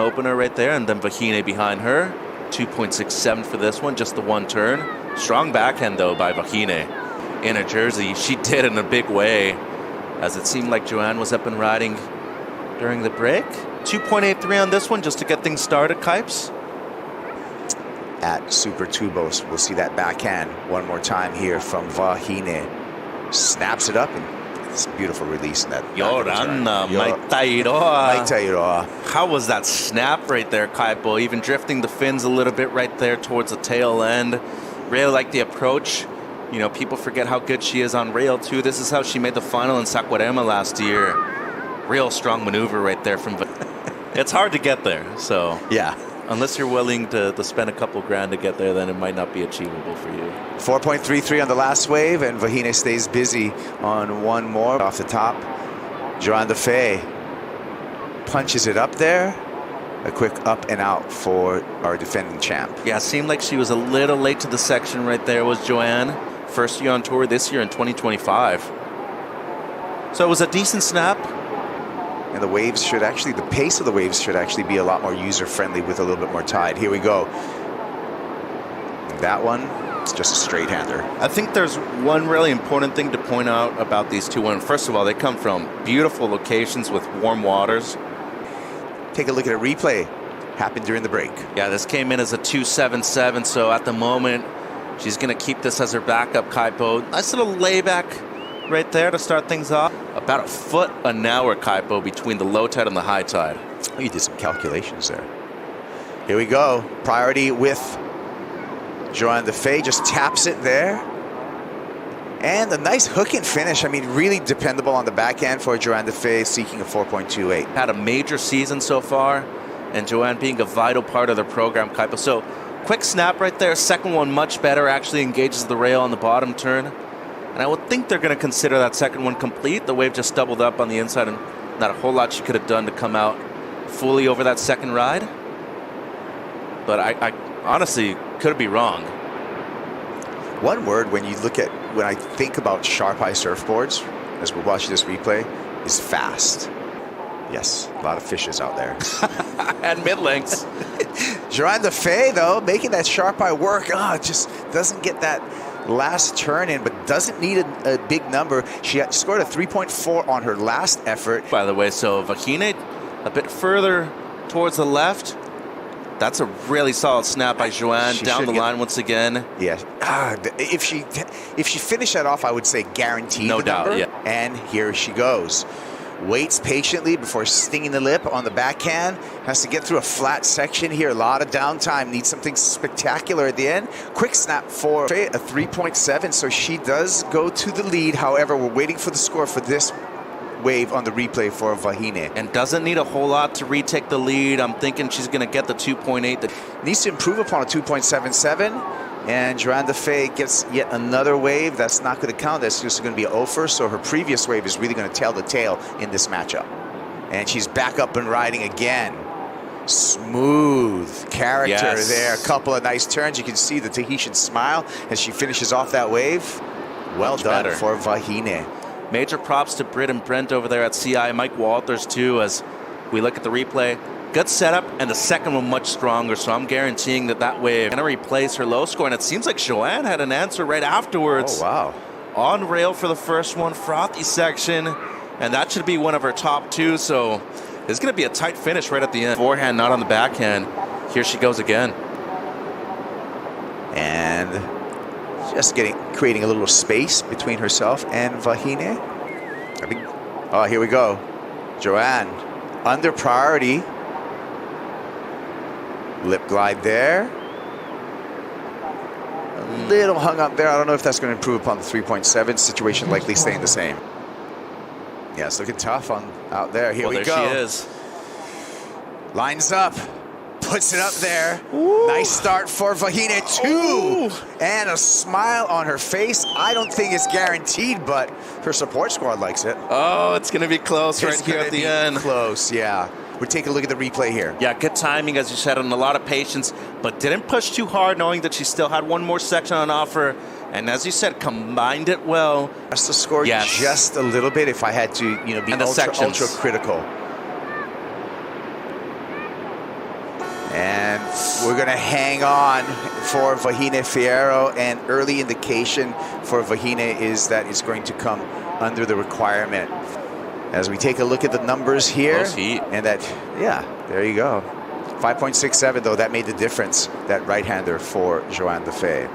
Opener right there, and then Vahine behind her. 2.67 for this one, just the one turn. Strong backhand, though, by Vahine. In a jersey, she did in a big way, as it seemed like Johanne was up and riding during the break. 2.83 on this one, just to get things started, Kipes. At Super Tubos, we'll see that backhand one more time here from Vahine. Snaps it up, and it's a beautiful release in that. Johanne Defay. How was that snap right there, Kaipo? Even drifting the fins a little bit right there towards the tail end. Really like the approach. You know, people forget how good she is on rail, too. This is how she made the final in Saquarema last year. Real strong maneuver right there from It's hard to get there, so. Yeah. Unless you're willing to spend a couple grand to get there, then it might not be achievable for you. 4.33 on the last wave, and Vahine stays busy on one more off the top. Johanne Defay punches it up there. A quick up and out for our defending champ. Yeah, seemed like she was a little late to the section right there, was Johanne. First year on tour this year in 2025. So it was a decent snap. And the waves should actually, the pace of the waves should actually be a lot more user-friendly with a little bit more tide. Here we go. That one, it's just a straight-hander. I think there's one really important thing to point out about these two women. First of all, they come from beautiful locations with warm waters. Take a look at a replay. Happened during the break. Yeah, this came in as a 2.77, so at the moment, she's going to keep this as her backup, Kaipo. Nice little layback right there to start things off. About a foot an hour, Kaipo, between the low tide and the high tide. Oh, you did some calculations there. Here we go. Priority with Johanne Defay. Just taps it there. And a nice hook and finish. I mean, really dependable on the backhand for Johanne Defay, seeking a 4.28. Had a major season so far, and Johanne being a vital part of their program, Kaipo. So, quick snap right there. Second one much better, actually engages the rail on the bottom turn. And I would think they're going to consider that second one complete. The wave just doubled up on the inside, and not a whole lot she could have done to come out fully over that second ride. But I honestly could be wrong. One word when I think about sharp eye surfboards, as we're watching this replay, is fast. Yes, a lot of fishes out there. And mid-lengths. Johanne Defay, though, making that sharp eye work. Just doesn't get that last turn in, but doesn't need a big number. She scored a 3.4 on her last effort. By the way, so Vahine a bit further towards the left. That's a really solid snap by Johanne down the line once again. Yeah. If she finished that off, I would say guaranteed. No doubt, number. yeah. And here she goes. Waits patiently before stinging the lip on the backhand. Has to get through a flat section here. A lot of downtime. Needs something spectacular at the end. Quick snap for a 3.7. So she does go to the lead. However, we're waiting for the score for this wave on the replay for Vahine. And doesn't need a whole lot to retake the lead. I'm thinking she's going to get the 2.8. That needs to improve upon a 2.77. And Johanne Defay gets yet another wave. That's not going to count. That's just going to be an offer. So her previous wave is really going to tell the tale in this matchup. And she's back up and riding again. Smooth character there. A couple of nice turns. You can see the Tahitian smile as she finishes off that wave. Well done for Vahine. Major props to Britt and Brent over there at CI. Mike Walters, too, as we look at the replay. Good setup, and the second one much stronger, so I'm guaranteeing that wave going to replace her low score. And it seems like Johanne had an answer right afterwards. Oh, wow. On rail for the first one, frothy section, and that should be one of her top two, so it's going to be a tight finish right at the end. Forehand, not on the backhand. Here she goes again. And just creating a little space between herself and Vahine. Oh, here we go. Johanne, under priority. Lip glide there. A little hung up there. I don't know if that's going to improve upon the 3.7. Situation likely staying the same. Yeah, it's looking tough out there. Here we go. There she is. Lines up. Puts it up there. Ooh. Nice start for Vahine, too. Ooh. And a smile on her face. I don't think it's guaranteed, but her support squad likes it. Oh, it's going to be close right here at the end. Close, yeah. We'll take a look at the replay here. Yeah, good timing, as you said, and a lot of patience, but didn't push too hard, knowing that she still had one more section on offer. And as you said, combined it well. Just to score just a little bit if I had to, be ultra critical. And we're going to hang on for Vahine Fierro, and early indication for Vahine is that it's going to come under the requirement. As we take a look at the numbers here, and that, yeah, there you go. 5.67 though, that made the difference, that right-hander for Johanne Defay.